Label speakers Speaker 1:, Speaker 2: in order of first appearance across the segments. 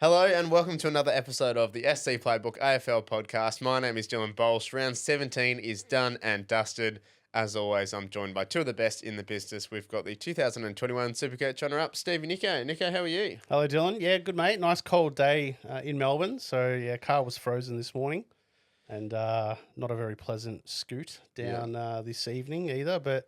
Speaker 1: Hello and welcome to another episode of the SC Playbook AFL podcast. My name is Dylan Bolch. Round 17 is done and dusted. As always, I'm joined by two of the best in the business. We've got the 2021 Supercoach runner-up, Steve Nico. Nico, how are you?
Speaker 2: Hello, Dylan. Yeah, good, mate. Nice cold day in Melbourne. So, yeah, car was frozen this morning and not a very pleasant scoot down this evening either. But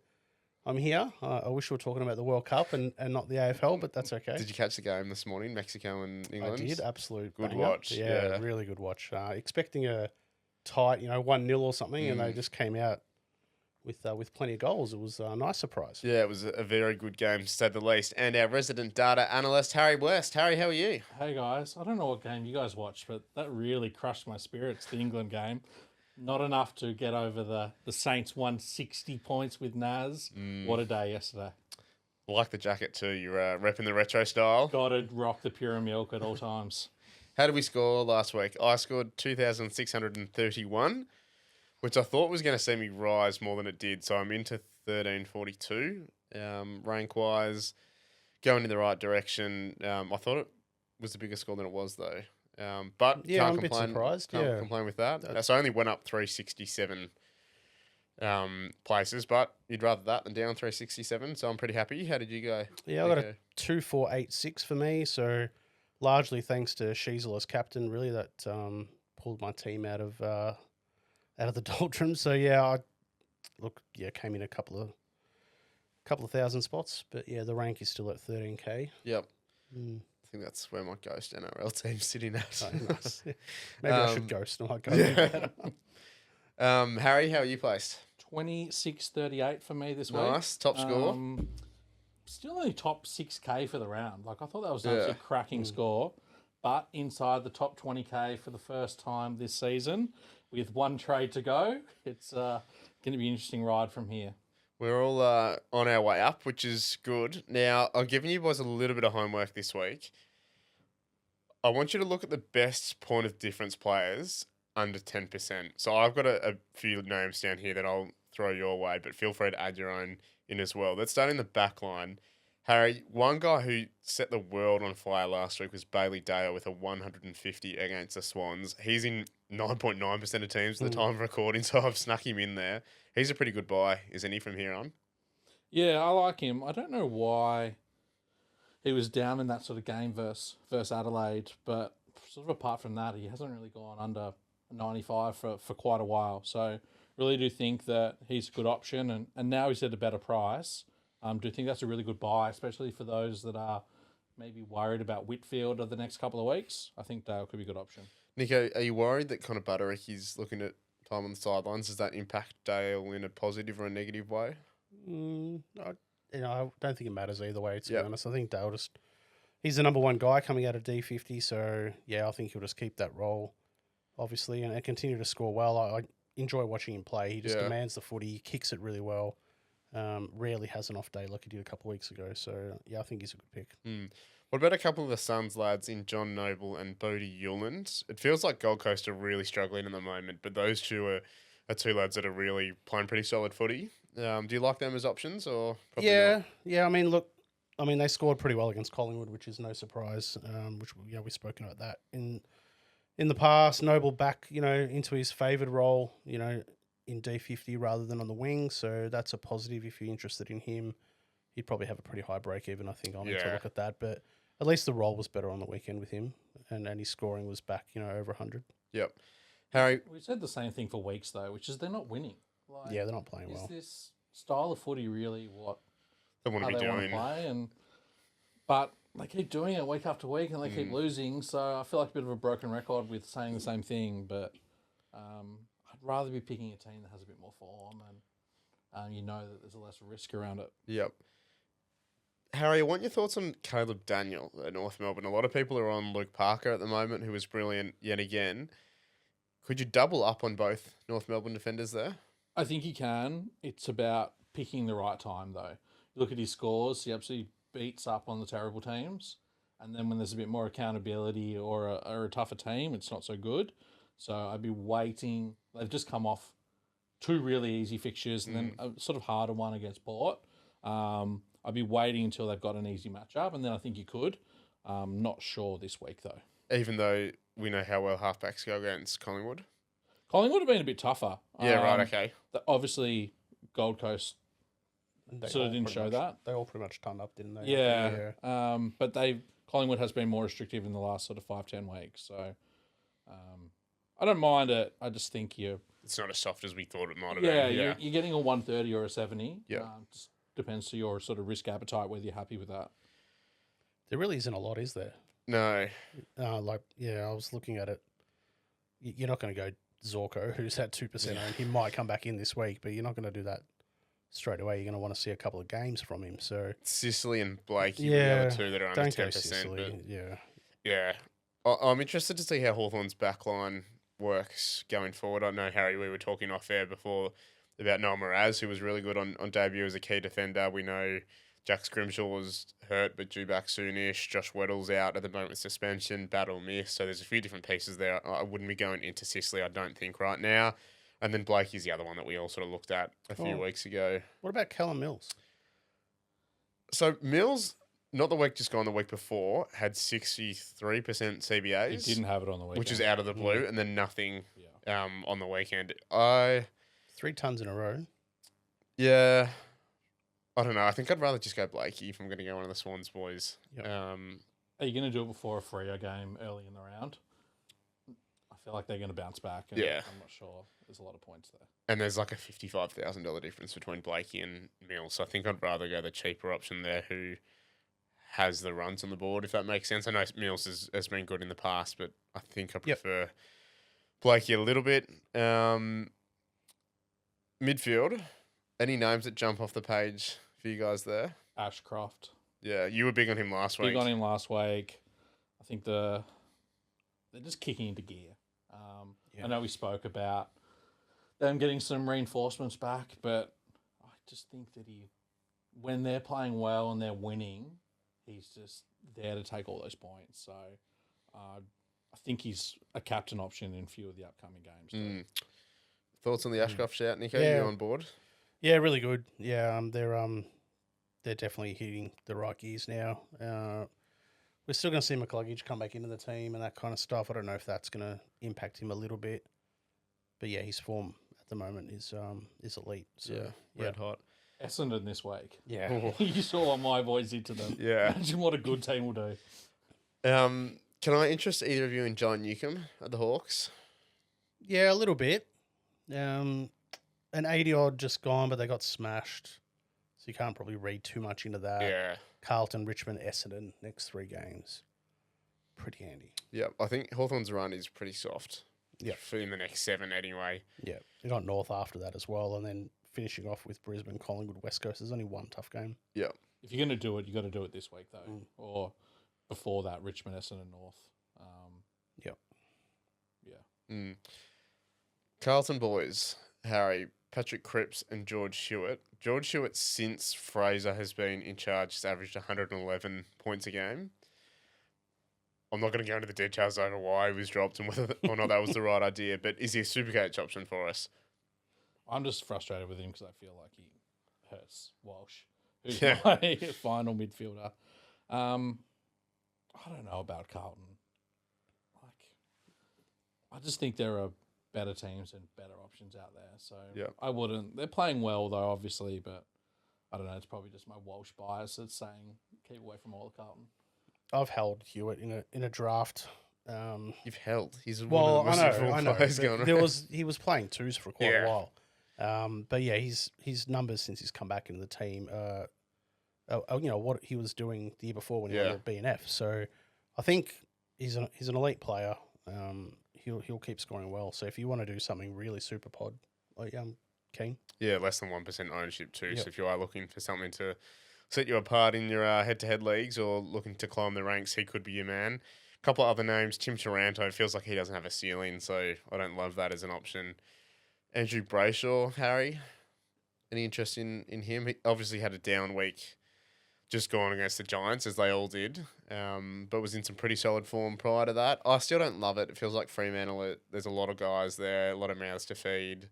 Speaker 2: I'm here. I wish we were talking about the World Cup and not the AFL, but that's okay.
Speaker 1: Did you catch the game this morning, Mexico and England?
Speaker 2: I did, absolute
Speaker 1: Good
Speaker 2: banger.
Speaker 1: watch.
Speaker 2: Yeah, really good watch. Expecting a tight, 1-0 or something, and they just came out with plenty of goals. It was a nice surprise.
Speaker 1: Yeah, it was a very good game, to say the least. And our resident data analyst, Harry West. Harry, how are you?
Speaker 3: Hey, guys. I don't know what game you guys watched, but that really crushed my spirits, the England game. Not enough to get over the Saints 160 points with Naz. What a day yesterday.
Speaker 1: I like the jacket too. You're repping the retro style.
Speaker 3: Got to rock the pure milk at all times.
Speaker 1: How did we score last week? I scored 2,631, which I thought was going to see me rise more than it did. So I'm into 1,342. Rank-wise, going in the right direction. I thought it was a bigger score than it was, though. But
Speaker 2: Yeah,
Speaker 1: can't
Speaker 2: I'm a bit
Speaker 1: complain.
Speaker 2: surprised.
Speaker 1: Can't complain with that. So I only went up 367 places, but you'd rather that than down 367. So I'm pretty happy. How did you go?
Speaker 2: Yeah, I got a 2,486 for me. So largely thanks to Sheasel as captain, really, that pulled my team out of the doldrums. So yeah, came in a couple of thousand spots, but yeah, the rank is still at 13k.
Speaker 1: Yep. I think that's where my ghost NRL team's sitting at.
Speaker 2: Oh, nice. Maybe I should ghost. No, I go.
Speaker 1: Yeah. Harry, how are you placed?
Speaker 3: 26.38 for me this week.
Speaker 1: Nice. Top score.
Speaker 3: Still only top 6K for the round. Like, I thought that was an absolute cracking score, but inside the top 20K for the first time this season with one trade to go. It's going to be an interesting ride from here.
Speaker 1: We're all on our way up, which is good. Now, I'm giving you boys a little bit of homework this week. I want you to look at the best point of difference players under 10%. So I've got a few names down here that I'll throw your way, but feel free to add your own in as well. Let's start in the back line. Harry, one guy who set the world on fire last week was Bailey Dale with a 150 against the Swans. He's in 9.9% of teams at the time of recording, so I've snuck him in there. He's a pretty good buy, isn't he, from here on?
Speaker 3: Yeah, I like him. I don't know why he was down in that sort of game versus Adelaide, but sort of apart from that, he hasn't really gone under 95 for quite a while. So really do think that he's a good option, and now he's at a better price. Do think that's a really good buy, especially for those that are maybe worried about Whitfield over the next couple of weeks. I think Dale could be a good option.
Speaker 1: Nico, are you worried that Connor Butterick is looking at time on the sidelines? Does that impact Dale in a positive or a negative way?
Speaker 2: I don't think it matters either way, to be honest. I think Dale he's the number one guy coming out of D50, so yeah, I think he'll just keep that role, obviously, and continue to score well. I enjoy watching him play. He just demands the footy. He kicks it really well. Rarely has an off day like he did a couple of weeks ago. So, yeah, I think he's a good pick.
Speaker 1: What about a couple of the Suns lads in John Noble and Bodie Yuland? It feels like Gold Coast are really struggling at the moment, but those two are two lads that are really playing pretty solid footy. Do you like them as options or probably not?
Speaker 2: Yeah. I mean, they scored pretty well against Collingwood, which is no surprise. Which we've spoken about that in the past. Noble back, into his favoured role, in D50 rather than on the wing. So that's a positive if you're interested in him. He'd probably have a pretty high break even, I think. I'll need to look at that. But at least the role was better on the weekend with him. And his scoring was back, over 100.
Speaker 1: Yep. Harry?
Speaker 3: We said the same thing for weeks, though, which is they're not winning. Like,
Speaker 2: yeah, they're not playing well.
Speaker 3: Is this style of footy really what
Speaker 1: they want to be doing?
Speaker 3: But they keep doing it week after week and they keep losing. So I feel like a bit of a broken record with saying the same thing. But I'd rather be picking a team that has a bit more form and that there's a less risk around it.
Speaker 1: Yep. Harry, I want your thoughts on Caleb Daniel at North Melbourne. A lot of people are on Luke Parker at the moment, who was brilliant yet again. Could you double up on both North Melbourne defenders there?
Speaker 3: I think he can. It's about picking the right time, though. You look at his scores, he absolutely beats up on the terrible teams. And then when there's a bit more accountability or a tougher team, it's not so good. So I'd be waiting. They've just come off two really easy fixtures and then a sort of harder one against Port. I'd be waiting until they've got an easy matchup, and then I think you could. Not sure this week, though.
Speaker 1: even though we know how well halfbacks go against Collingwood.
Speaker 3: Collingwood have been a bit tougher.
Speaker 1: Yeah, right, okay.
Speaker 3: Obviously, Gold Coast
Speaker 2: They
Speaker 3: sort
Speaker 2: all
Speaker 3: of didn't
Speaker 2: pretty
Speaker 3: show
Speaker 2: much-
Speaker 3: that.
Speaker 2: They all pretty much turned up, didn't they?
Speaker 3: Yeah. But Collingwood has been more restrictive in the last sort of 5-10 weeks. So I don't mind it. I just think
Speaker 1: It's not as soft as we thought it might have
Speaker 3: yeah,
Speaker 1: been.
Speaker 3: you're getting a 130 or a 70.
Speaker 1: Yeah.
Speaker 3: Just depends to your sort of risk appetite, whether you're happy with that.
Speaker 2: There really isn't a lot, is there?
Speaker 1: No.
Speaker 2: I was looking at it. You're not going to go Zorko, who's at 2%, and he might come back in this week, but you're not going to do that straight away. You're going to want to see a couple of games from him. So
Speaker 1: Sicily and Blakey were
Speaker 2: Yeah,
Speaker 1: the other two that are under
Speaker 2: don't go
Speaker 1: 10%.
Speaker 2: Sicily.
Speaker 1: But
Speaker 2: Yeah.
Speaker 1: yeah. I'm interested to see how Hawthorn's backline works going forward. I know, Harry, we were talking off air before about Noel Miraz, who was really good on debut as a key defender. We know Jack Scrimshaw was hurt but due back soonish. Josh Weddle's out at the moment with suspension, battle miss. So there's a few different pieces there. I wouldn't be going into Sicily, I don't think, right now. And then Blakey's the other one that we all sort of looked at a few weeks ago.
Speaker 2: What about Callum Mills?
Speaker 1: So Mills, not the week just gone, the week before, had 63% CBAs.
Speaker 3: He didn't have it on the weekend.
Speaker 1: which is out of the blue, and then nothing
Speaker 3: Yeah.
Speaker 1: on the weekend.
Speaker 2: 3 tons in a row.
Speaker 1: Yeah, I don't know. I think I'd rather just go Blakey if I'm going to go one of the Swans boys.
Speaker 2: Yep.
Speaker 3: Are you going to do it before a Freo game early in the round? I feel like they're going to bounce back. And
Speaker 1: Yeah.
Speaker 3: I'm not sure. There's a lot of points there.
Speaker 1: And there's like a $55,000 difference between Blakey and Mills. So I think I'd rather go the cheaper option there who has the runs on the board, if that makes sense. I know Mills has been good in the past, but I think I prefer Blakey a little bit. Midfield, any names that jump off the page for you guys there?
Speaker 3: Ashcroft.
Speaker 1: Yeah, you were big on him last week.
Speaker 3: Big on him last week. I think they're just kicking into gear. I know we spoke about them getting some reinforcements back, but I just think that when they're playing well and they're winning, he's just there to take all those points. So I think he's a captain option in a few of the upcoming games.
Speaker 1: Mm. Thoughts on the Ashcroft shout, Nico?
Speaker 2: Yeah.
Speaker 1: You on board?
Speaker 2: Yeah, really good. Yeah, they're definitely hitting the right gears now. We're still going to see McCluggage come back into the team and that kind of stuff. I don't know if that's going to impact him a little bit, but yeah, his form at the moment is elite. So,
Speaker 1: red hot.
Speaker 3: Essendon this week.
Speaker 2: Yeah.
Speaker 3: You saw what my boys did to them.
Speaker 1: Yeah.
Speaker 3: Imagine what a good team will do.
Speaker 1: Can I interest either of you in John Newcomb at the Hawks?
Speaker 2: Yeah, a little bit. An 80 odd just gone, but they got smashed. So you can't probably read too much into that.
Speaker 1: Yeah.
Speaker 2: Carlton, Richmond, Essendon, next 3 games. Pretty handy.
Speaker 1: Yeah, I think Hawthorn's run is pretty soft.
Speaker 2: Yeah.
Speaker 1: For in the next 7 anyway.
Speaker 2: Yeah. They got North after that as well, and then finishing off with Brisbane, Collingwood, West Coast. There's only one tough game.
Speaker 1: Yeah.
Speaker 3: If you're going to do it, you got to do it this week though, or before that, Richmond, Essendon, North.
Speaker 2: Yep.
Speaker 3: Yeah.
Speaker 1: Mm. Carlton boys, Harry, Patrick Cripps and George Hewitt. George Hewitt, since Fraser has been in charge, has averaged 111 points a game. I'm not going to go into the details over why he was dropped and whether or not that was the right idea, but is he a Supercoach option for us?
Speaker 3: I'm just frustrated with him because I feel like he hurts Walsh, who's
Speaker 1: Yeah.
Speaker 3: my final midfielder. I don't know about Carlton. I just think there are better teams and better options out there. So
Speaker 1: Yeah.
Speaker 3: I wouldn't. They're playing well though, obviously, but I don't know. It's probably just my Walsh bias that's saying keep away from all of Carlton.
Speaker 2: I've held Hewitt in a draft.
Speaker 1: You've held. He's
Speaker 2: Well,
Speaker 1: one of the most
Speaker 2: I know.
Speaker 1: players
Speaker 2: but
Speaker 1: going
Speaker 2: there
Speaker 1: around.
Speaker 2: he was playing twos for quite
Speaker 1: Yeah.
Speaker 2: a while. But yeah, his numbers since he's come back into the team, what he was doing the year before when he was at BNF. So I think he's an elite player. He'll keep scoring well. So if you want to do something really super pod, keen.
Speaker 1: Yeah, less than 1% ownership too.
Speaker 2: Yep.
Speaker 1: So if you are looking for something to set you apart in your head-to-head leagues or looking to climb the ranks, he could be your man. A couple of other names, Tim Taranto, feels like he doesn't have a ceiling, so I don't love that as an option. Andrew Brayshaw, Harry, any interest in him? He obviously had a down week just gone against the Giants, as they all did, but was in some pretty solid form prior to that. I still don't love it. It feels like Fremantle, there's a lot of guys there, a lot of mouths to feed.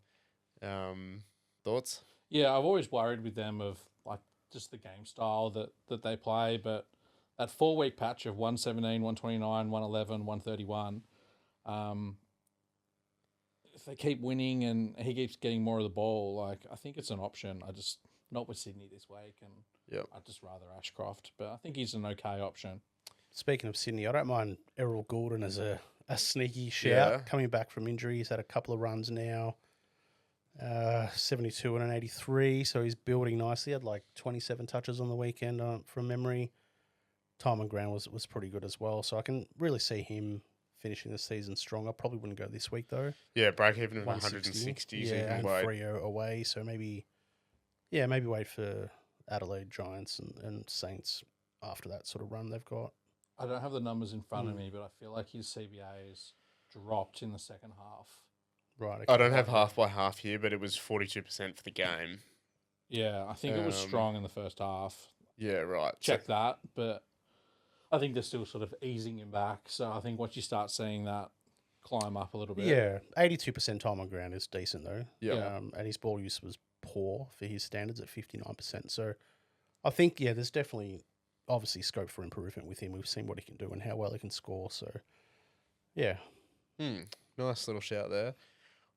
Speaker 1: Thoughts?
Speaker 3: Yeah, I've always worried with them of like just the game style that they play, but that 4-week patch of 117, 129, 111, 131. If they keep winning and he keeps getting more of the ball, like I think it's an option. I just not with Sydney this week, and I'd just rather Ashcroft, but I think he's an okay option.
Speaker 2: Speaking of Sydney, I don't mind Errol Goulden as a sneaky shout coming back from injury. He's had a couple of runs now, 72 and an 83, so he's building nicely. Had like 27 touches on the weekend from memory. Time on ground was pretty good as well, so I can really see him finishing the season strong. I probably wouldn't go this week though.
Speaker 1: Yeah, break even of 160.
Speaker 2: Yeah, and Freo away, so maybe wait for Adelaide Giants and Saints after that sort of run they've got.
Speaker 3: I don't have the numbers in front of me, but I feel like his CBA's dropped in the second half.
Speaker 2: Right. Okay.
Speaker 1: I don't have half by half here, but it was 42% for the game.
Speaker 3: Yeah, I think it was strong in the first half.
Speaker 1: Yeah, right.
Speaker 3: Check that, but I think they're still sort of easing him back. So I think once you start seeing that climb up a little bit.
Speaker 2: Yeah, 82% time on ground is decent though.
Speaker 1: Yeah.
Speaker 2: And his ball use was poor for his standards at 59%. So I think, there's definitely obviously scope for improvement with him. We've seen what he can do and how well he can score. So, yeah.
Speaker 1: Nice little shout there.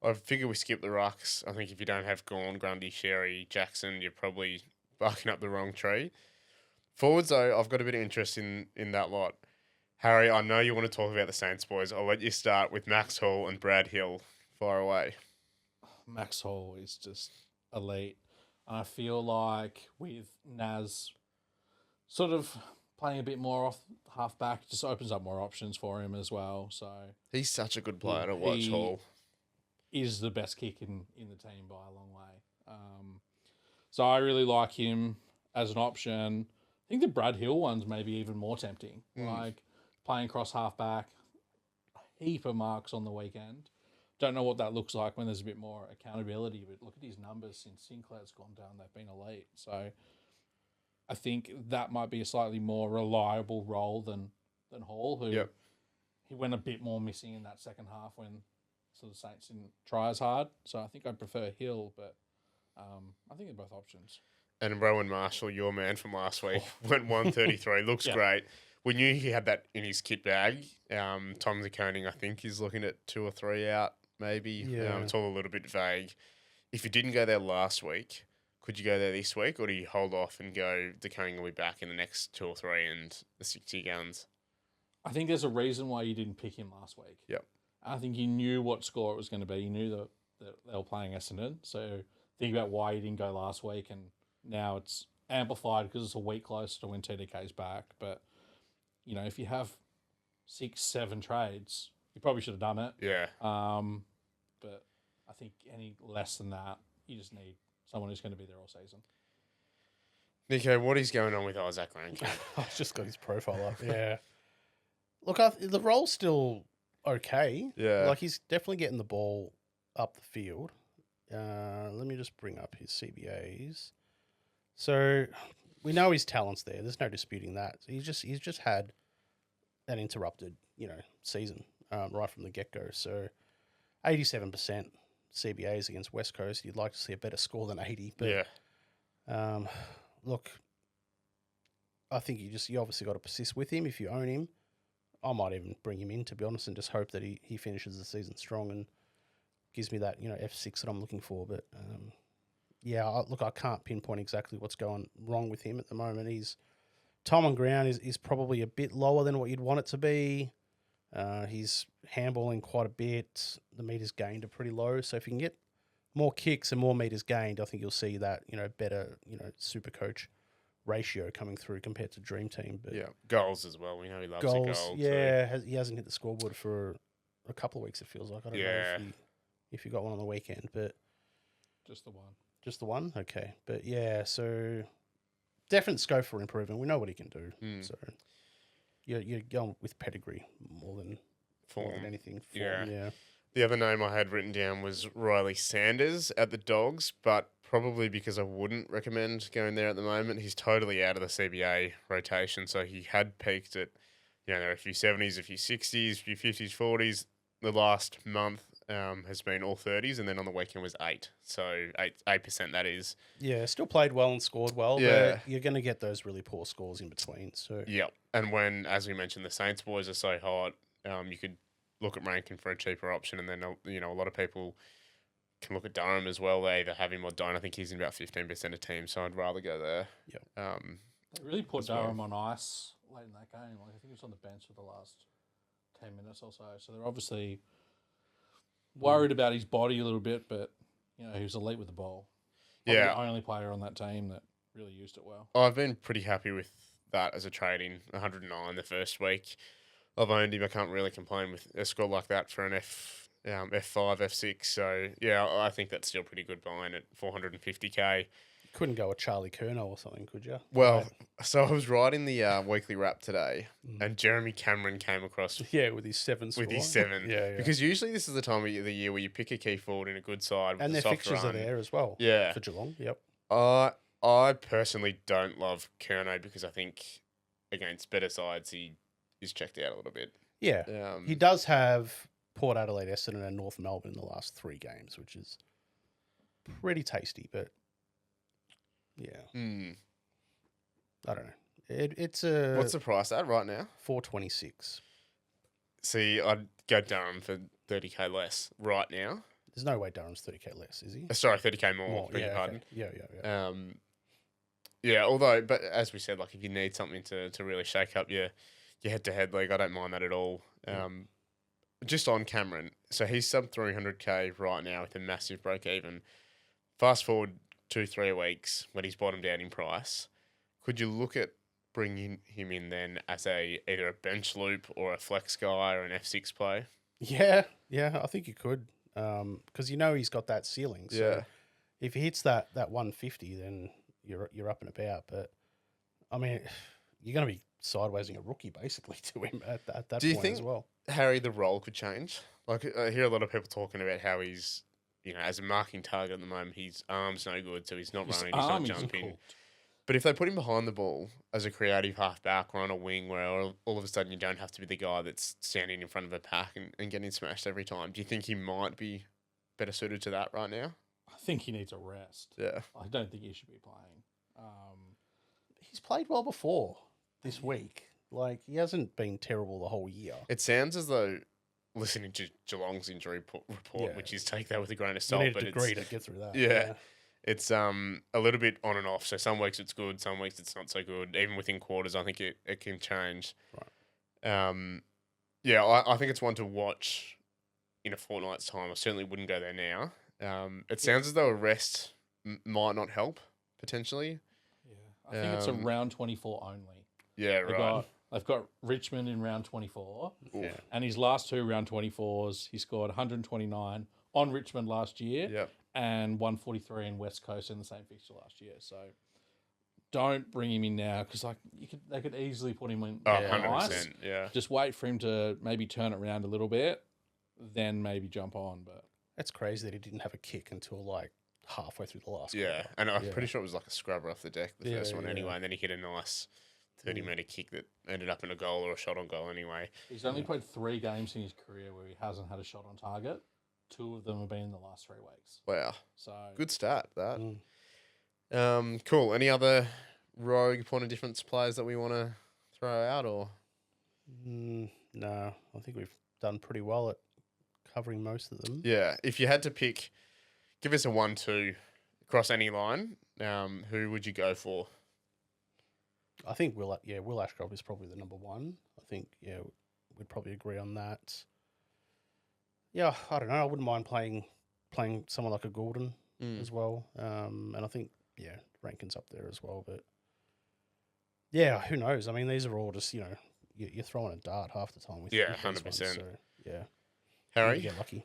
Speaker 1: I figure we skip the rucks. I think if you don't have Gawn, Grundy, Sherry, Jackson, you're probably barking up the wrong tree. Forwards, though, I've got a bit of interest in that lot. Harry, I know you want to talk about the Saints boys. I'll let you start with Max Hall and Brad Hill. Far away.
Speaker 3: Max Hall is just elite. And I feel like with Naz sort of playing a bit more off half-back, just opens up more options for him as well. So
Speaker 1: he's such a good player to watch, Hall.
Speaker 3: Is the best kick in the team by a long way. So I really like him as an option. I think the Brad Hill one's maybe even more tempting. Like playing cross half-back, a heap of marks on the weekend. Don't know what that looks like when there's a bit more accountability, but look at his numbers since Sinclair's gone down. They've been elite. So I think that might be a slightly more reliable role than Hall, who he went a bit more missing in that second half when sort of Saints didn't try as hard. So I think I'd prefer Hill, but I think they're both options.
Speaker 1: And Rowan Marshall, your man from last week, went 133. Looks great. We knew he had that in his kit bag. Tom Zakoning, I think, is looking at 2 or 3 out, maybe.
Speaker 2: Yeah.
Speaker 1: It's all a little bit vague. If you didn't go there last week, could you go there this week, or do you hold off and go, Zakoning will be back in the next 2 or 3 and the 60 guns?
Speaker 3: I think there's a reason why you didn't pick him last week.
Speaker 1: Yep.
Speaker 3: I think you knew what score it was going to be. You knew that they were playing Essendon. So think about why you didn't go last week, and now it's amplified because it's a week closer to when TDK's back. But, if you have 6, 7 trades, you probably should have done it.
Speaker 1: Yeah.
Speaker 3: But I think any less than that, you just need someone who's going to be there all season.
Speaker 1: Nico, what is going on with Isaac Rankin?
Speaker 2: I've just got his profile up. Yeah. Look, the role's still okay.
Speaker 1: Yeah.
Speaker 2: Like, he's definitely getting the ball up the field. Let me just bring up his CBAs. So we know his talent's there. There's no disputing that. He's just had an interrupted, season right from the get-go. So 87% CBAs against West Coast. You'd like to see a better score than 80. But, look, I think you obviously got to persist with him if you own him. I might even bring him in, to be honest, and just hope that he finishes the season strong and gives me that, F6 that I'm looking for. But, I can't pinpoint exactly what's going wrong with him at the moment. His time on ground is probably a bit lower than what you'd want it to be. He's handballing quite a bit. The meters gained are pretty low. So if you can get more kicks and more meters gained, I think you'll see that, better, Supercoach ratio coming through compared to Dream Team. But
Speaker 1: goals as well. We know he loves a goal.
Speaker 2: Yeah, he hasn't hit the scoreboard for a couple of weeks, it feels like. I don't know if you got one on the weekend, but
Speaker 3: just the one.
Speaker 2: Just the one? Okay. But so definite scope for improvement. We know what he can do. So you're going with pedigree more than anything. Yeah.
Speaker 1: The other name I had written down was Riley Sanders at the Dogs, but probably because I wouldn't recommend going there at the moment. He's totally out of the CBA rotation, so he had peaked at, there are a few 70s, a few 60s, a few 50s, 40s the last month, has been all 30s, and then on the weekend was 8. So 8% that is.
Speaker 2: Yeah, still played well and scored well,
Speaker 1: Yeah.
Speaker 2: but you're going to get those really poor scores in between. So
Speaker 1: Yep. And when, as we mentioned, the Saints boys are so hot, you could look at ranking for a cheaper option, and then a lot of people can look at Durham as well. They either have him or don't. I think he's in about 15% of teams, so I'd rather go there.
Speaker 2: Yep.
Speaker 3: They really put
Speaker 1: as well.
Speaker 3: Durham on ice late in that game. Like I think he was on the bench for the last 10 minutes or so. So they're obviously worried about his body a little bit, but he was elite with the ball. Probably
Speaker 1: Yeah.
Speaker 3: the only player on that team that really used it well.
Speaker 1: I've been pretty happy with that as a trading. 109 the first week. I've owned him. I can't really complain with a score like that for an F5, F6. So, yeah, I think that's still pretty good buying at 450k.
Speaker 2: couldn't go with Charlie Curnow or something, could you?
Speaker 1: Well, so I was writing the weekly wrap today, and Jeremy Cameron came across
Speaker 2: Yeah, with his 7 score.
Speaker 1: with his 7.
Speaker 2: Yeah.
Speaker 1: Because usually this is the time of the year where you pick a key forward in a good side with
Speaker 2: And
Speaker 1: a
Speaker 2: their
Speaker 1: soft
Speaker 2: fixtures
Speaker 1: run.
Speaker 2: are there as well.
Speaker 1: Yeah.
Speaker 2: For Geelong, yep.
Speaker 1: I personally don't love Curnow because I think against better sides he is checked out a little bit.
Speaker 2: Yeah. He does have Port Adelaide, Essendon and North Melbourne in the last 3 games, which is pretty tasty, but yeah. I don't know. It's a
Speaker 1: What's the price at right now?
Speaker 2: 426.
Speaker 1: See, I'd go Durham for 30k less right now.
Speaker 2: There's no way Durham's 30k less, is he?
Speaker 1: Sorry, 30k more. Beg your
Speaker 2: yeah,
Speaker 1: pardon.
Speaker 2: okay. Yeah.
Speaker 1: Yeah, although, but as we said, like if you need something to really shake up your head-to-head league, I don't mind that at all. Just on Cameron, so he's sub 300k right now with a massive break even. Fast forward 2-3 weeks when he's bottomed out in price, could you look at bringing him in then as either a bench loop or a flex guy or an F6 play?
Speaker 2: Yeah, I think you could, because he's got that ceiling. So
Speaker 1: Yeah.
Speaker 2: if he hits that 150, then you're up and about. But I mean, you're going to be sidewaysing a rookie basically to him at that
Speaker 1: Do you
Speaker 2: point
Speaker 1: think
Speaker 2: as well.
Speaker 1: Harry, the role could change? Like I hear a lot of people talking about how he's, as a marking target at the moment, his arm's no good, so he's not running, he's not jumping. But if they put him behind the ball as a creative halfback or on a wing where all of a sudden you don't have to be the guy that's standing in front of a pack and getting smashed every time, do you think he might be better suited to that right now?
Speaker 3: I think he needs a rest.
Speaker 1: Yeah.
Speaker 3: I don't think he should be playing.
Speaker 2: He's played well before this week. Like, he hasn't been terrible the whole year.
Speaker 1: It sounds as though, listening to Geelong's injury report,
Speaker 2: Yeah.
Speaker 1: which is take that with a grain of
Speaker 2: You
Speaker 1: salt,
Speaker 2: need a
Speaker 1: but
Speaker 2: degree to get through that.
Speaker 1: Yeah. It's a little bit on and off. So some weeks it's good, some weeks it's not so good. Even within quarters, I think it can change.
Speaker 2: Right.
Speaker 1: Yeah, I think it's one to watch in a fortnight's time. I certainly wouldn't go there now. It sounds as though a rest might not help, potentially.
Speaker 3: Yeah. I think it's a round 24 only.
Speaker 1: Yeah, right.
Speaker 3: They've got Richmond in round 24.
Speaker 2: Yeah.
Speaker 3: And his last 2 round 24s, he scored 129 on Richmond last year.
Speaker 1: Yep.
Speaker 3: And 143 in West Coast in the same fixture last year. So don't bring him in now because they could easily put him in
Speaker 1: 100%, yeah.
Speaker 3: Just wait for him to maybe turn it around a little bit, then maybe jump on. But
Speaker 2: That's crazy that he didn't have a kick until like halfway through the last
Speaker 1: Yeah,
Speaker 2: quarter.
Speaker 1: and I'm pretty sure it was like a scrubber off the deck, the
Speaker 2: Yeah,
Speaker 1: first one
Speaker 2: yeah.
Speaker 1: anyway, and then he hit a nice 30-metre kick that ended up in a goal or a shot on goal anyway.
Speaker 3: he's only played 3 games in his career where he hasn't had a shot on target. 2 of them have been in the last 3 weeks.
Speaker 1: Wow.
Speaker 3: So
Speaker 1: Good stat, that.
Speaker 2: Mm.
Speaker 1: Cool. Any other rogue point of difference players that we want to throw out, or?
Speaker 2: No, I think we've done pretty well at covering most of them.
Speaker 1: Yeah, if you had to pick, give us a 1-2 across any line, who would you go for?
Speaker 2: I think Will Ashcroft is probably the number 1. I think, we'd probably agree on that. Yeah, I don't know. I wouldn't mind playing someone like a Gordon as well. And I think, Rankin's up there as well. But, yeah, who knows? I mean, these are all just, you're throwing a dart half the time. With
Speaker 1: Yeah,
Speaker 2: with these
Speaker 1: 100%.
Speaker 2: ones, so, yeah.
Speaker 1: Harry?
Speaker 2: You get lucky.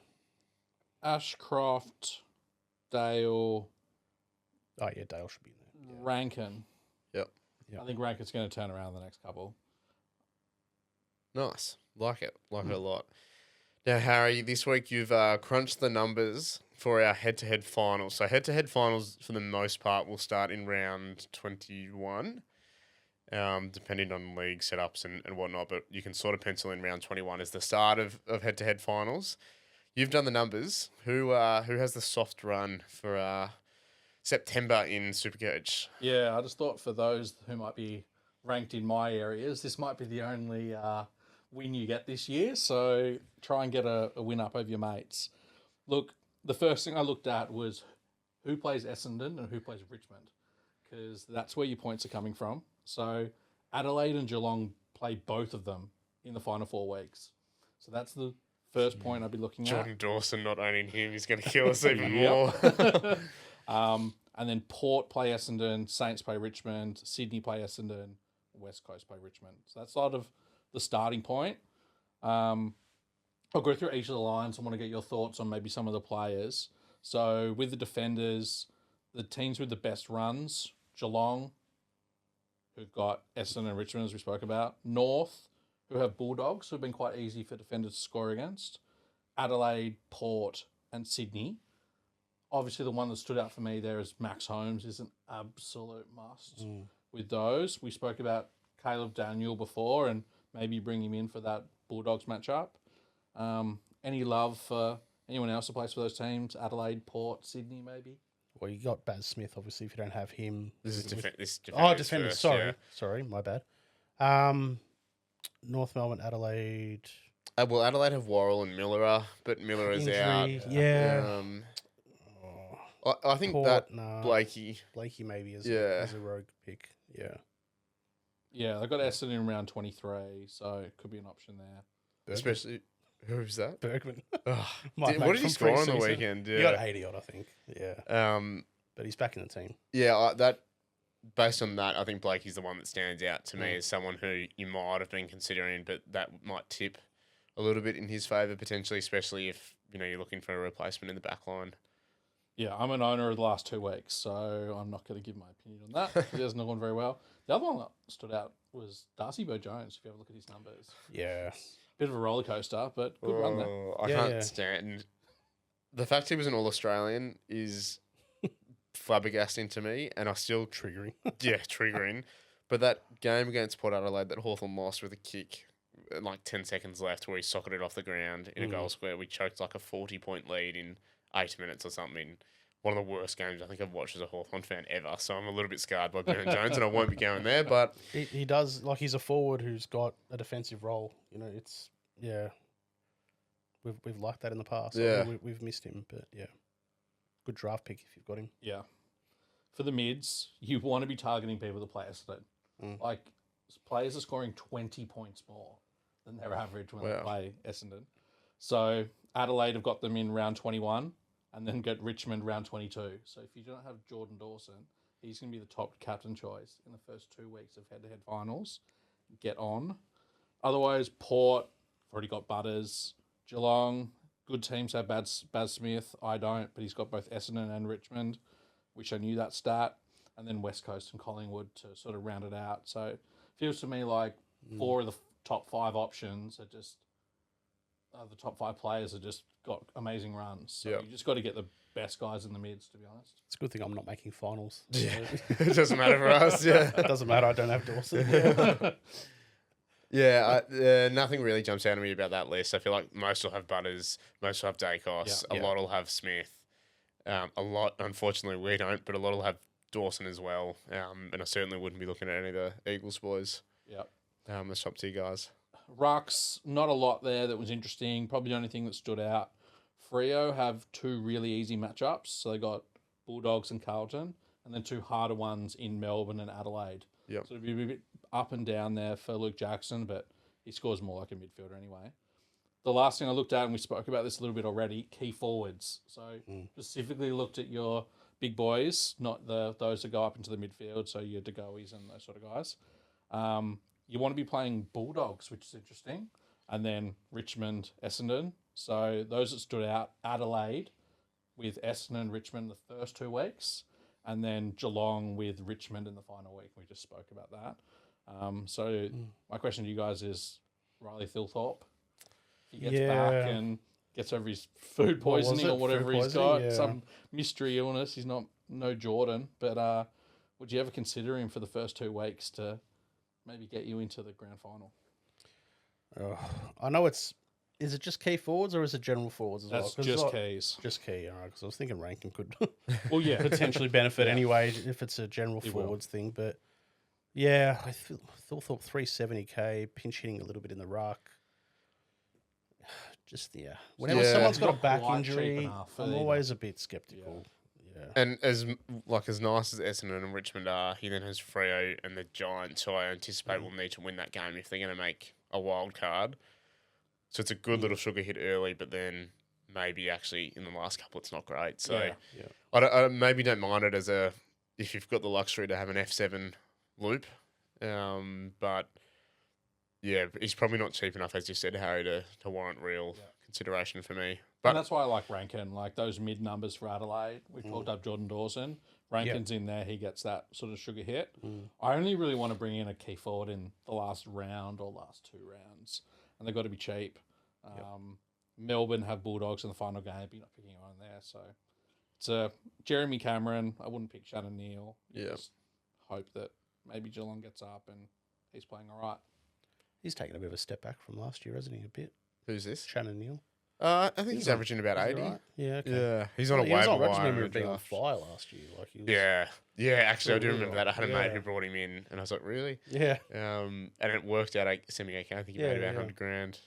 Speaker 3: Ashcroft, Dale,
Speaker 2: Oh, yeah, Dale should be in there. Yeah.
Speaker 3: Rankin.
Speaker 1: Yep.
Speaker 3: I think Rankin's going to turn around the next couple.
Speaker 1: Nice. Like it a lot. Now, Harry, this week you've crunched the numbers for our head-to-head finals. So head-to-head finals, for the most part, will start in round 21, depending on league setups and whatnot. But you can sort of pencil in round 21 as the start of head-to-head finals. You've done the numbers. Who has the soft run for September in Supercoach?
Speaker 3: Yeah, I just thought for those who might be ranked in my areas, this might be the only win you get this year. So try and get a win up over your mates. Look, the first thing I looked at was who plays Essendon and who plays Richmond, because that's where your points are coming from. So Adelaide and Geelong play both of them in the final 4 weeks. So that's the first point I'd be looking
Speaker 1: Jordan
Speaker 3: at.
Speaker 1: Dawson, not owning him, is going to kill us even more.
Speaker 3: And then Port play Essendon, Saints play Richmond, Sydney play Essendon, West Coast play Richmond. So that's sort of the starting point. I'll go through each of the lines. I want to get your thoughts on maybe some of the players. So with the defenders, the teams with the best runs, Geelong, who've got Essendon and Richmond, as we spoke about. North, who have Bulldogs, who have been quite easy for defenders to score against. Adelaide, Port, and Sydney. Obviously, the one that stood out for me there is Max Holmes is an absolute must with those. We spoke about Caleb Daniel before and maybe bring him in for that Bulldogs matchup. Any love for anyone else that plays for those teams? Adelaide, Port, Sydney, maybe?
Speaker 2: Well, you got Baz Smith, obviously, if you don't have him.
Speaker 1: This is defenders.
Speaker 2: Defenders.
Speaker 1: First,
Speaker 2: Sorry.
Speaker 1: yeah.
Speaker 2: Sorry, my bad. North Melbourne, Adelaide.
Speaker 1: Well, Adelaide have Worrell and Milera, but Milera's out.
Speaker 2: Injury, yeah.
Speaker 1: I think
Speaker 2: Port,
Speaker 1: that
Speaker 2: nah.
Speaker 1: Blakey.
Speaker 2: Blakey maybe as a rogue pick. Yeah.
Speaker 3: Yeah, they've got Essendon in round 23, so it could be an option there.
Speaker 2: Bergman.
Speaker 1: Especially, who's that?
Speaker 2: Bergman.
Speaker 1: Ugh.
Speaker 2: My
Speaker 1: What
Speaker 2: mate
Speaker 1: did he
Speaker 2: from
Speaker 1: score on the
Speaker 2: pre-season.
Speaker 1: weekend?
Speaker 2: He got 80 odd, I think. Yeah. But he's back in the team.
Speaker 1: Yeah, based on that, I think Blakey's the one that stands out to me as someone who you might have been considering, but that might tip a little bit in his favour potentially, especially if you're looking for a replacement in the back line.
Speaker 3: Yeah, I'm an owner of the last 2 weeks, so I'm not going to give my opinion on that. It hasn't gone very well. The other one that stood out was Darcy Jones, if you have a look at his numbers.
Speaker 2: Yeah.
Speaker 3: Bit of a roller coaster, but good run there.
Speaker 1: I can't stand the fact he was an All-Australian is flabbergasting to me, and I still
Speaker 2: Triggering.
Speaker 1: triggering. But that game against Port Adelaide that Hawthorn lost with a kick, like 10 seconds left, where he socketed off the ground in a goal square, we choked like a 40-point lead in 8 minutes or something. One of the worst games I think I've watched as a Hawthorn fan ever. So I'm a little bit scarred by Bernard Jones, and I won't be going there. But
Speaker 2: He does, like, he's a forward who's got a defensive role. It's, yeah. We've liked that in the past.
Speaker 1: Yeah.
Speaker 2: We've missed him, but yeah. Good draft pick if you've got him.
Speaker 3: Yeah. For the mids, you want to be targeting people that play Essendon. Like, players are scoring 20 points more than their average when they play Essendon. So Adelaide have got them in round 21 and then get Richmond round 22. So if you don't have Jordan Dawson, he's going to be the top captain choice in the first 2 weeks of head-to-head finals. Get on. Otherwise, Port, already got Butters. Geelong, good teams have Baz Smith. I don't, but he's got both Essendon and Richmond. Wish I knew that stat. And then West Coast and Collingwood to sort of round it out. So it feels to me like 4 of the top 5 options are just the top 5 players have just got amazing runs. So you just got to get the best guys in the mids, to be honest.
Speaker 2: It's a good thing I'm not making finals.
Speaker 1: yeah, it doesn't matter for us. Yeah,
Speaker 2: It doesn't matter. I don't have Dawson.
Speaker 1: Nothing really jumps out at me about that list. I feel like most will have Butters, most will have Dacos, a lot will have Smith. A lot, unfortunately, we don't, but a lot will have Dawson as well. And I certainly wouldn't be looking at any of the Eagles boys.
Speaker 3: Yeah.
Speaker 1: The top tier guys.
Speaker 3: Rucks, not a lot there that was interesting. Probably the only thing that stood out. Freo have 2 really easy matchups. So they got Bulldogs and Carlton, and then 2 harder ones in Melbourne and Adelaide.
Speaker 1: Yep.
Speaker 3: So it'd be a bit up and down there for Luke Jackson, but he scores more like a midfielder anyway. The last thing I looked at, and we spoke about this a little bit already, key forwards. So specifically looked at your big boys, not those that go up into the midfield, so your De Goeys and those sort of guys. You want to be playing Bulldogs, which is interesting, and then Richmond, Essendon. So those that stood out, Adelaide with Essendon and Richmond the first 2 weeks, and then Geelong with Richmond in the final week. We just spoke about that. My question to you guys is, Riley Thilthorpe, if he gets back and gets over his food poisoning or whatever he's got, some mystery illness, he's no Jordan, but would you ever consider him for the first 2 weeks to maybe get you into the grand final?
Speaker 2: I know it's Is it just key forwards or is it general forwards as well?
Speaker 3: That's
Speaker 2: 'Cause
Speaker 3: just
Speaker 2: like-
Speaker 3: keys.
Speaker 2: Just key, all right. Because I was thinking Rankin could
Speaker 3: Well, yeah.
Speaker 2: potentially benefit
Speaker 3: Yeah.
Speaker 2: anyway if it's a general
Speaker 3: He will.
Speaker 2: forwards thing. But yeah, I thought 370k, pinch hitting a little bit in the ruck. Just, whenever
Speaker 1: Yeah.
Speaker 2: someone's got a
Speaker 3: Not
Speaker 2: back
Speaker 3: quite cheap
Speaker 2: injury,
Speaker 3: enough
Speaker 2: I'm
Speaker 3: either.
Speaker 2: always a bit skeptical. Yeah.
Speaker 1: And as nice as Essendon and Richmond are, he then has Freo and the Giants, who I anticipate will need to win that game if they're going to make a wild card. So it's a good little sugar hit early, but then maybe actually in the last couple it's not great. So
Speaker 3: Yeah.
Speaker 1: I maybe don't mind it if you've got the luxury to have an F7 loop. But yeah, he's probably not cheap enough, as you said, Harry, to warrant real consideration for me.
Speaker 3: And
Speaker 1: But
Speaker 3: that's why I like Rankin, like those mid numbers for Adelaide. We talked up Jordan Dawson. Rankin's in there, he gets that sort of sugar hit. I only really want to bring in a key forward in the last round or last 2 rounds, and they've got to be cheap. Melbourne have Bulldogs in the final game, but you're not picking anyone there. So it's Jeremy Cameron. I wouldn't pick Shannon Neal. Just hope that maybe Geelong gets up and he's playing all right.
Speaker 2: He's taken a bit of a step back from last year, hasn't he? A bit.
Speaker 1: who's this?
Speaker 2: Shannon Neal.
Speaker 1: I think he's averaging about
Speaker 2: Is he
Speaker 1: 80.
Speaker 2: right? Yeah, okay.
Speaker 1: Yeah, he's on a
Speaker 2: He was
Speaker 1: waiver
Speaker 2: on, I just
Speaker 1: wire.
Speaker 2: remember
Speaker 1: in
Speaker 2: him
Speaker 1: the
Speaker 2: being on
Speaker 1: draft.
Speaker 2: fire last year. Like he was,
Speaker 1: Yeah. Actually, I do
Speaker 2: Really
Speaker 1: remember
Speaker 2: well.
Speaker 1: that. I had a mate
Speaker 2: Yeah.
Speaker 1: who brought him in, and I was like, really?
Speaker 2: Yeah.
Speaker 1: And it worked out semi-okay. I think he
Speaker 2: Yeah,
Speaker 1: made about
Speaker 2: yeah.
Speaker 1: 100 grand.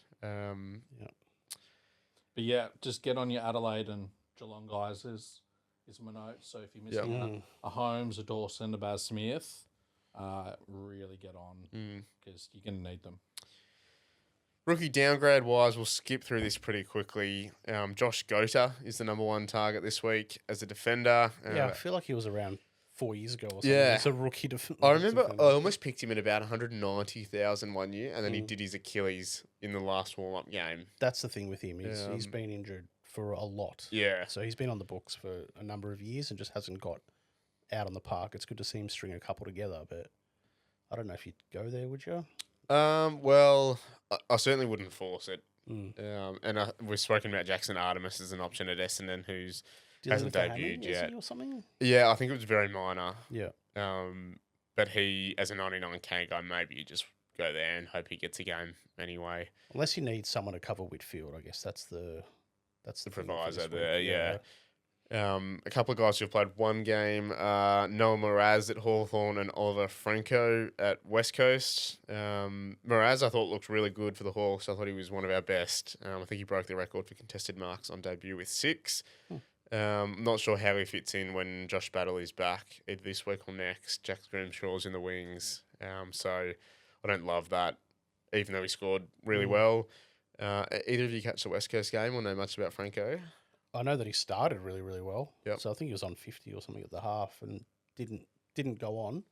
Speaker 3: But yeah, just get on your Adelaide and Geelong guys is my note. So if you're missing a Holmes, a Dawson, a Baz Smith, really get on because you're going to need them.
Speaker 1: Rookie downgrade wise, we'll skip through this pretty quickly. Josh Gota is the number 1 target this week as a defender.
Speaker 2: I feel like he was around 4 years ago or something.
Speaker 1: Yeah.
Speaker 2: It's a rookie defender.
Speaker 1: I remember I almost picked him at about 190,000 one year, and then he did his Achilles in the last warm-up game.
Speaker 2: That's the thing with him. He's been injured for a lot.
Speaker 1: Yeah.
Speaker 2: So he's been on the books for a number of years and just hasn't got out on the park. It's good to see him string a couple together, but I don't know if you'd go there, would you?
Speaker 1: Well, I certainly wouldn't force it.
Speaker 2: Mm.
Speaker 1: And we've spoken about Jackson Artemis as an option at Essendon, who's hasn't
Speaker 2: With a
Speaker 1: debuted
Speaker 2: hammy, is
Speaker 1: yet.
Speaker 2: he, or something?
Speaker 1: Yeah, I think it was very minor.
Speaker 2: Yeah.
Speaker 1: But he, as a 99k guy, maybe you just go there and hope he gets a game anyway.
Speaker 2: Unless you need someone to cover Whitfield, I guess that's the
Speaker 1: The
Speaker 2: thing for
Speaker 1: proviso
Speaker 2: this
Speaker 1: there,
Speaker 2: week.
Speaker 1: yeah. A couple of guys who've played one game, Noah Moraz at Hawthorn and Oliver Franco at West Coast. Moraz, I thought, looked really good for the Hawks. I thought he was one of our best. I think he broke the record for contested marks on debut with 6. Not sure how he fits in when Josh Battle is back either this week or next. Jack Grimshaw's in the wings. So I don't love that, even though he scored really well. Either of you catch the West Coast game or know much about Franco?
Speaker 2: I know that he started really, really well.
Speaker 1: Yep.
Speaker 2: So I think he was on 50 or something at the half and didn't go on,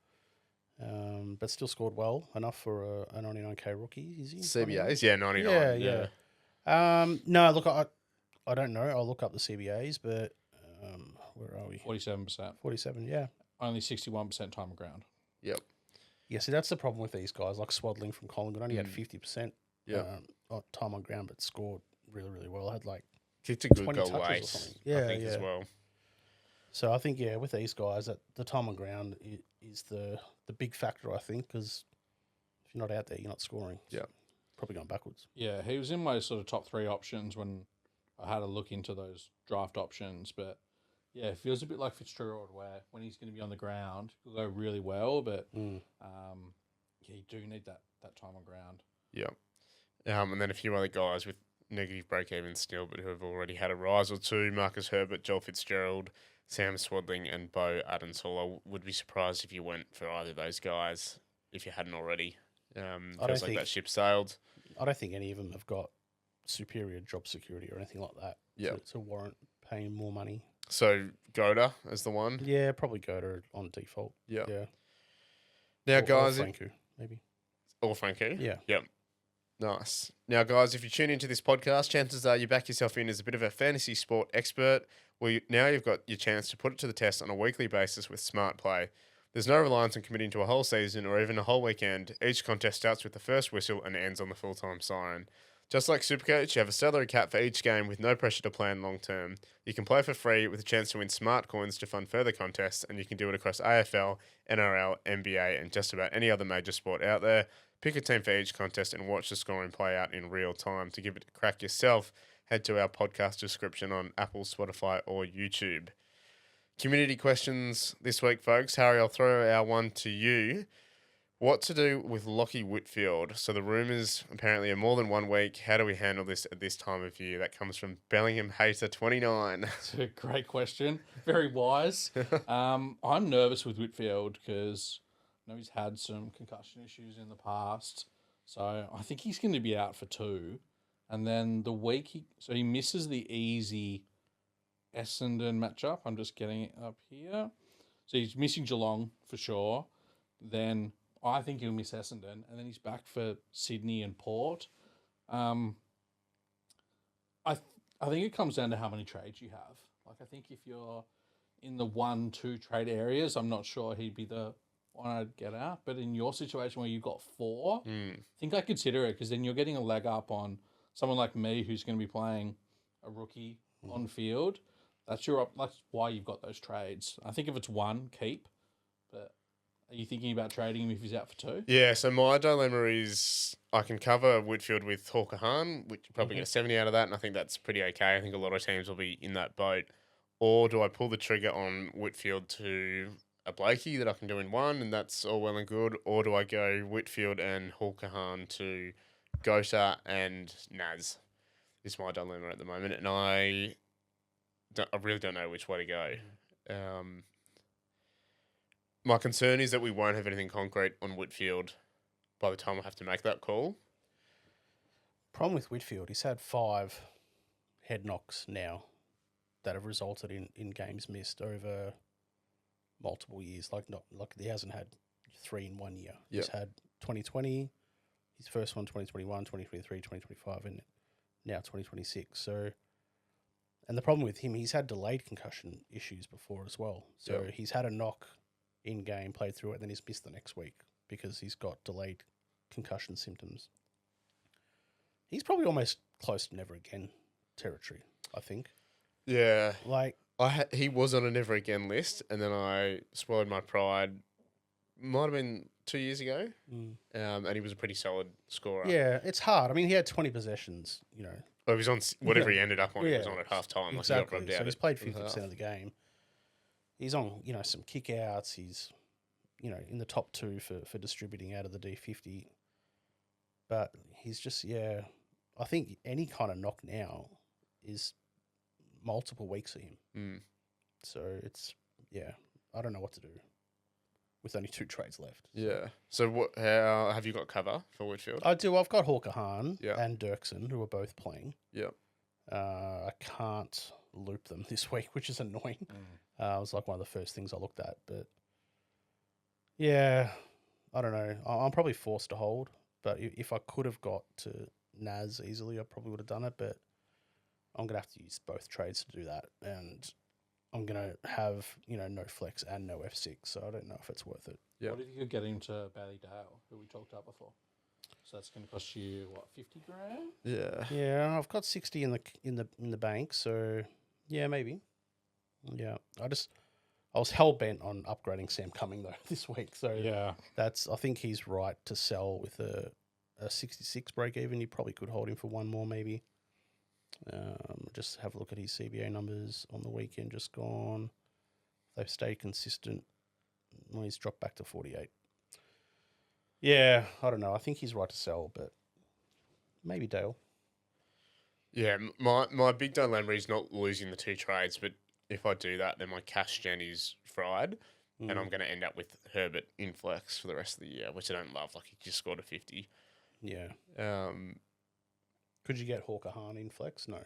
Speaker 2: but still scored well enough for a 99k rookie. Is he?
Speaker 1: CBAs? Yeah, 99.
Speaker 2: Yeah. No, look, I don't know. I'll look up the CBAs, but where are we?
Speaker 3: 47%.
Speaker 2: 47, yeah.
Speaker 3: Only 61% time of ground.
Speaker 1: Yep.
Speaker 2: Yeah, see, that's the problem with these guys, like Swaddling from Collingwood. Only had 50% time on ground, but scored really, really well. Had like
Speaker 1: Kicked a good
Speaker 2: 20
Speaker 1: goal
Speaker 2: touches or
Speaker 1: late,
Speaker 2: something.
Speaker 1: I
Speaker 2: Yeah,
Speaker 1: think, as
Speaker 2: yeah.
Speaker 1: well.
Speaker 2: So I think, with these guys, that the time on ground is the big factor, I think, because if you're not out there, you're not scoring. So
Speaker 1: Yeah.
Speaker 2: probably going backwards.
Speaker 3: Yeah, he was in my sort of top 3 options when I had a look into those draft options. But yeah, it feels a bit like Fitzgerald, where when he's going to be on the ground, he'll go really well. But you do need that time on ground.
Speaker 1: Yeah. And then a few other guys with negative break-even still, but who have already had a rise or two. Marcus Herbert, Joel Fitzgerald, Sam Swaddling, and Bo Adensall. I would be surprised if you went for either of those guys if you hadn't already. Feels like that ship sailed.
Speaker 2: I don't think any of them have got superior job security or anything like that.
Speaker 1: Yeah.
Speaker 2: To warrant paying more money.
Speaker 1: So Goda as the one.
Speaker 2: Yeah, probably go to on default.
Speaker 1: Yeah.
Speaker 2: Yeah.
Speaker 1: Now,
Speaker 2: Or
Speaker 1: guys,
Speaker 2: Franco, maybe.
Speaker 1: or Frankie.
Speaker 2: Yeah.
Speaker 1: Yep. Nice. Now, guys, if you tune into this podcast, chances are you back yourself in as a bit of a fantasy sport expert. Well, now you've got your chance to put it to the test on a weekly basis with Smart Play. There's no reliance on committing to a whole season or even a whole weekend. Each contest starts with the first whistle and ends on the full-time siren. Just like Supercoach, you have a salary cap for each game with no pressure to plan long term. You can play for free with a chance to win smart coins to fund further contests, and you can do it across AFL, NRL, NBA, and just about any other major sport out there. Pick a team for each contest and watch the scoring play out in real time. To give it a crack yourself, head to our podcast description on Apple, Spotify, or YouTube. Community questions this week, folks. Harry, I'll throw our one to you. What to do with Lachie Whitfield? So the rumours apparently are more than 1 week. How do we handle this at this time of year? That comes from Bellingham Hater 29.
Speaker 3: It's a great question. Very wise. I'm nervous with Whitfield because I know he's had some concussion issues in the past. So I think he's going to be out for 2. And then the week he misses the easy Essendon matchup. I'm just getting it up here. So he's missing Geelong for sure. Then I think he'll miss Essendon, and then he's back for Sydney and Port. I think it comes down to how many trades you have. Like, I think if you're in the 1-2 trade areas, I'm not sure he'd be the one I'd get out. But in your situation where you've got 4, I think I consider it because then you're getting a leg up on someone like me who's going to be playing a rookie on field. That's why you've got those trades. I think if it's 1, keep. But are you thinking about trading him if he's out for 2?
Speaker 1: Yeah, so my dilemma is I can cover Whitfield with Hawker Hahn, which probably get a 70 out of that, and I think that's pretty okay. I think a lot of teams will be in that boat. Or do I pull the trigger on Whitfield to a Blakey that I can do in 1, and that's all well and good? Or do I go Whitfield and Hawker Hahn to Gota and Naz? Is my dilemma at the moment, and I really don't know which way to go. My concern is that we won't have anything concrete on Whitfield by the time I have to make that call.
Speaker 2: Problem with Whitfield, he's had 5 head knocks now that have resulted in games missed over multiple years. Like he hasn't had 3 in 1 year.
Speaker 1: Yep.
Speaker 2: He's had 2020, his first one 2021, 2023, 2025, and now 2026. So, and the problem with him, he's had delayed concussion issues before as well. So he's had a knock in game, played through it, and then he's missed the next week because he's got delayed concussion symptoms. He's probably almost close to never again territory, I think.
Speaker 1: Yeah.
Speaker 2: Like,
Speaker 1: He was on a never again list, and then I swallowed my pride. Might have been 2 years ago, and he was a pretty solid scorer.
Speaker 2: yeah, it's hard. I mean, he had 20 possessions,
Speaker 1: Well, he was on whatever he ended up on. He was
Speaker 2: Yeah,
Speaker 1: on at half time.
Speaker 2: exactly.
Speaker 1: Like he got rubbed
Speaker 2: So
Speaker 1: out
Speaker 2: he's
Speaker 1: at
Speaker 2: played
Speaker 1: half.
Speaker 2: 50% of the game. He's on, some kick outs. He's, in the top 2 for distributing out of the D50. But he's just, I think any kind of knock now is multiple weeks of him. So it's, I don't know what to do with only 2 trades left.
Speaker 1: Yeah. So how have you got cover for Whitfield?
Speaker 2: I do. I've got Hawker Hahn
Speaker 1: Yeah.
Speaker 2: and Dirksen, who are both playing.
Speaker 1: Yeah.
Speaker 2: I can't loop them this week, which is annoying. It was like one of the first things I looked at. But, I don't know. I'm probably forced to hold. But if I could have got to Naz easily, I probably would have done it. But I'm going to have to use both trades to do that. And I'm going to have, no flex and no F6. So I don't know if it's worth it.
Speaker 1: Yeah.
Speaker 3: What if you could get him to Bailey Dale, who we talked about before? So that's going to cost you, 50 grand?
Speaker 1: Yeah.
Speaker 2: Yeah, I've got 60 in the bank. So, yeah, maybe. Yeah, I was hell bent on upgrading Sam Cumming though this week. So I think he's right to sell with a 66 break even. You probably could hold him for 1 more maybe. Just have a look at his CBA numbers on the weekend just gone. They've stayed consistent. Well, he's dropped back to 48. Yeah, I don't know. I think he's right to sell, but maybe Dale.
Speaker 1: Yeah, my big dilemma is not losing the 2 trades, but if I do that, then my cash gen is fried, and I'm going to end up with Herbert in flex for the rest of the year, which I don't love. Like, he just scored a 50.
Speaker 2: Yeah.
Speaker 1: Um,
Speaker 2: Could you get Hawker Hahn in flex? No.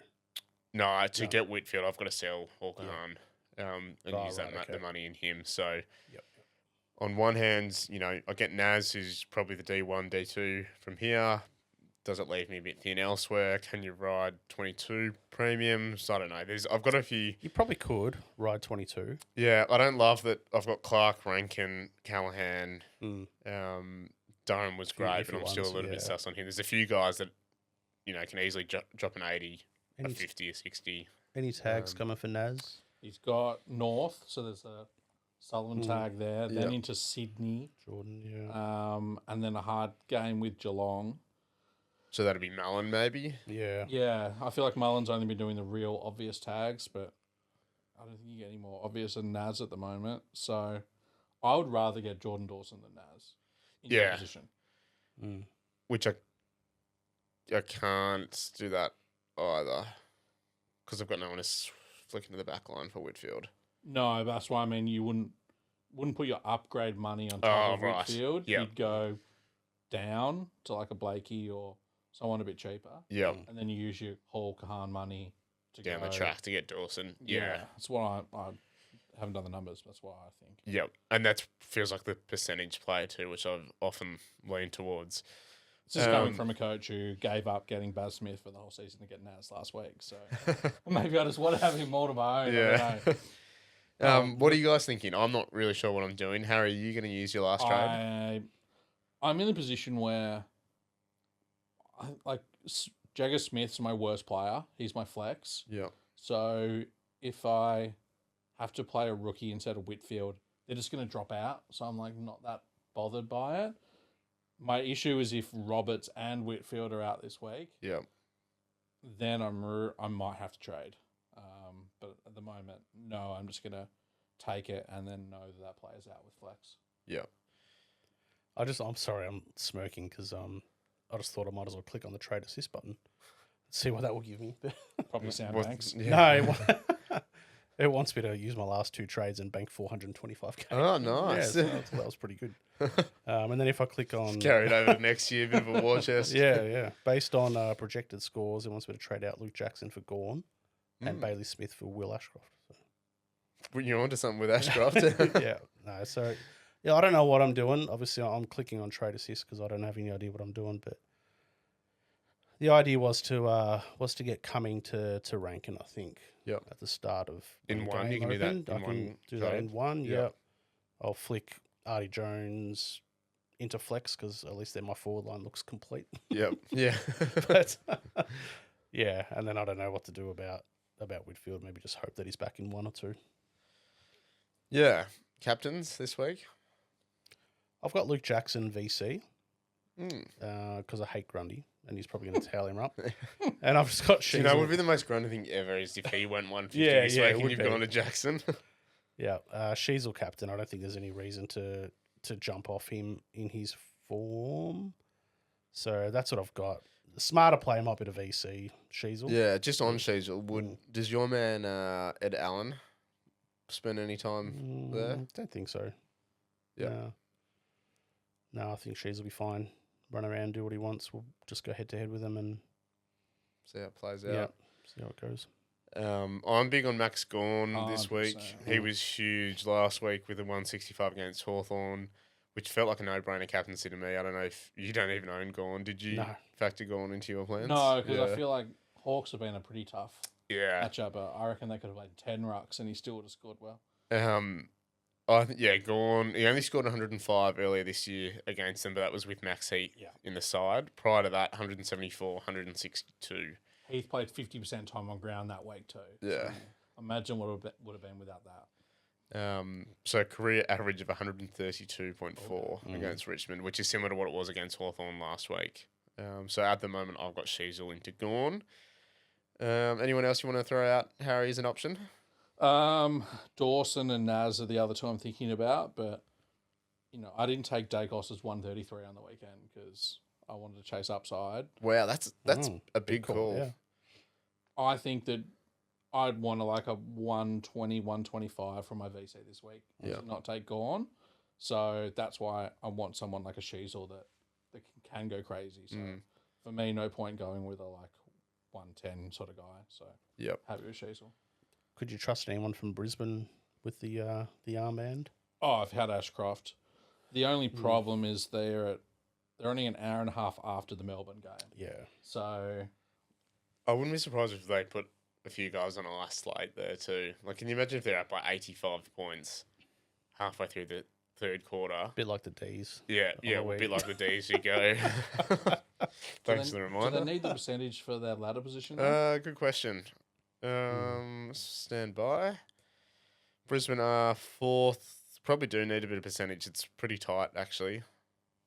Speaker 1: No, to get Whitfield, I've got to sell Hawker Hahn and use the
Speaker 2: okay.
Speaker 1: money in him. So,
Speaker 2: Yep.
Speaker 1: on one hand, I get Naz, who's probably the D1, D2 from here. Does it leave me a bit thin elsewhere? Can you ride 22 premiums? I don't know. I've got a few.
Speaker 2: You probably could ride 22.
Speaker 1: Yeah, I don't love that. I've got Clark, Rankin, Callahan. Durham was great, but I'm still a little bit sus on him. There's a few guys that, can easily drop an 80, a 50, a 60.
Speaker 2: Any tags coming for Naz?
Speaker 3: He's got North, so there's a Sullivan tag there, then into Sydney,
Speaker 2: Jordan, yeah.
Speaker 3: and then a hard game with Geelong.
Speaker 1: So that'd be Mellon, maybe.
Speaker 2: Yeah.
Speaker 3: Yeah, I feel like Mullen's only been doing the real obvious tags, but I don't think you get any more obvious than Naz at the moment. So I would rather get Jordan Dawson than Naz in that position.
Speaker 1: Which I can't do that either because I've got no one to flick into the back line for Whitfield.
Speaker 3: No, that's why I mean you wouldn't put your upgrade money on top of Whitfield.
Speaker 1: Yep.
Speaker 3: You'd go down to like a Blakey or someone a bit cheaper.
Speaker 1: Yep.
Speaker 3: And then you use your Hall Kahan money to
Speaker 1: Down the track to get Dawson.
Speaker 3: Yeah. That's what I haven't done the numbers. That's why I think.
Speaker 1: Yep. And that feels like the percentage play too, which I've often leaned towards.
Speaker 3: This is coming from a coach who gave up getting Baz Smith for the whole season to get Naz last week. So maybe I just want to have him more to my own.
Speaker 1: Yeah.
Speaker 3: I don't know.
Speaker 1: What are you guys thinking? I'm not really sure what I'm doing. Harry, are you going to use your last trade?
Speaker 3: I'm in a position where Jagger Smith's my worst player. He's my flex.
Speaker 1: Yeah.
Speaker 3: So if I have to play a rookie instead of Whitfield, they're just going to drop out. So I'm like not that bothered by it. My issue is if Roberts and Whitfield are out this week.
Speaker 1: Yeah.
Speaker 3: Then I might have to trade. But at the moment, no, I'm just going to take it and then know that player's out with flex.
Speaker 1: Yeah.
Speaker 2: I'm sorry, I'm smirking because I just thought I might as well click on the trade assist button, see what that will give me.
Speaker 3: Probably Soundbanks.
Speaker 2: Yeah. No, it wants me to use my last two trades and bank 425k.
Speaker 1: Oh, nice.
Speaker 2: Yeah, so that was pretty good. And then if I click on
Speaker 1: carried over to next year, bit of a war chest.
Speaker 2: Yeah. Based on projected scores, it wants me to trade out Luke Jackson for Gawn and Bailey Smith for Will Ashcroft. So.
Speaker 1: You're onto something with Ashcroft.
Speaker 2: Yeah. No. So yeah, I don't know what I'm doing. Obviously, I'm clicking on trade assist because I don't have any idea what I'm doing. But the idea was to get Cumming to Rankin, I think.
Speaker 1: Yep.
Speaker 2: At the start of
Speaker 1: in one, you can do that.
Speaker 2: I can do that in one. Yep. I'll flick Artie Jones into flex because at least then my forward line looks complete.
Speaker 1: Yep. Yeah.
Speaker 2: But yeah, and then I don't know what to do about Whitfield. Maybe just hope that he's back in one or two.
Speaker 1: Yeah. Captains this week?
Speaker 2: I've got Luke Jackson VC because I hate Grundy and he's probably going to towel him up. And I've just got Sheasel.
Speaker 1: You know, it would be the most grunty thing ever is if he went 150 this week and you've gone to Jackson.
Speaker 2: Yeah. Sheasel captain. I don't think there's any reason to jump off him in his form. So that's what I've got. The smarter play might be to VC Sheasel.
Speaker 1: Yeah, just on Sheasel. Does your man Ed Allen spend any time there?
Speaker 2: Don't think so.
Speaker 1: Yeah.
Speaker 2: No, I think Sheasel will be fine. Run around, do what he wants. We'll just go head to head with him and
Speaker 1: see how it plays out.
Speaker 2: Yeah, see how it goes.
Speaker 1: I'm big on Max Gawn this week.
Speaker 3: 100%.
Speaker 1: He was huge last week with a 165 against Hawthorn, which felt like a no-brainer captaincy to me. I don't know if you don't even own Gawn. Did you factor Gawn into your plans?
Speaker 3: No, because I feel like Hawks have been a pretty tough
Speaker 1: matchup.
Speaker 3: But I reckon they could have played 10 rucks and he still would have scored well.
Speaker 1: I think Gawn. He only scored 105 earlier this year against them, but that was with Max Heat in the side. Prior to that, 174, 162.
Speaker 3: Heath played 50% time on ground that week too.
Speaker 1: Yeah.
Speaker 3: So imagine what it would have been without that.
Speaker 1: So career average of 132.4 against Richmond, which is similar to what it was against Hawthorn last week. So at the moment, I've got Sheasel into Gawn. Anyone else you want to throw out, Harry, as an option?
Speaker 3: Dawson and Naz are the other two I'm thinking about, but I didn't take Dacos' 133 on the weekend because I wanted to chase upside.
Speaker 1: Wow, that's a big call.
Speaker 2: Yeah.
Speaker 3: I think that I'd want a 120, 125 from my VC this week. To not take Gawn. So that's why I want someone like a Sheasel that can go crazy. So for me, no point going with a 110 sort of guy. So happy with Sheasel.
Speaker 2: Could you trust anyone from Brisbane with the armband?
Speaker 3: Oh, I've had Ashcroft. The only problem is they're only an hour and a half after the Melbourne game.
Speaker 2: Yeah.
Speaker 3: So
Speaker 1: I wouldn't be surprised if they put a few guys on a last slate there too. Can you imagine if they're up by 85 points halfway through the third quarter?
Speaker 2: Bit like the D's.
Speaker 1: Yeah, a bit like the D's you go. Thanks for the reminder.
Speaker 3: Do they need the percentage for their ladder position?
Speaker 1: Good question. Stand by. Brisbane are fourth Probably do need a bit of percentage. It's pretty tight, actually.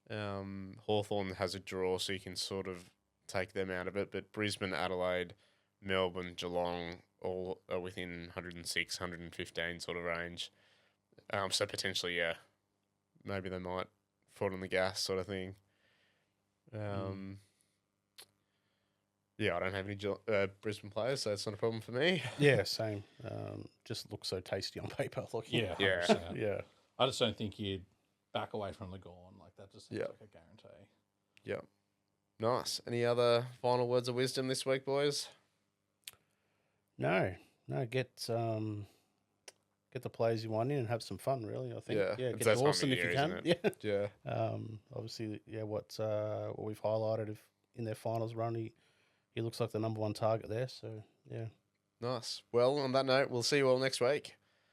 Speaker 1: Hawthorn has a draw, so you can sort of take them out of it. But Brisbane, Adelaide, Melbourne, Geelong, all are within 106, 115 sort of range. So potentially, yeah, maybe they might foot on the gas sort of thing. Yeah, I don't have any Brisbane players, so it's not a problem for me.
Speaker 2: Yeah, same. Just looks so tasty on paper. Looking.
Speaker 3: Yeah,
Speaker 1: Yeah.
Speaker 3: 100%.
Speaker 2: Yeah.
Speaker 3: I just don't think you'd back away from the Gorn. Like, that just seems
Speaker 1: Yeah.
Speaker 3: like a guarantee.
Speaker 1: Yeah. Nice. Any other final words of wisdom this week, boys?
Speaker 2: No, get the players you want in and have some fun. Really, I think.
Speaker 1: Yeah,
Speaker 2: Yeah,
Speaker 1: it's
Speaker 2: get
Speaker 1: that time of
Speaker 2: Dawson if you
Speaker 1: year,
Speaker 2: can.
Speaker 1: isn't
Speaker 2: Yeah.
Speaker 1: Yeah.
Speaker 2: Obviously, yeah. What we've highlighted in their finals run, he looks like the number one target there. So yeah.
Speaker 1: Nice. Well, on that note, we'll see you all next week.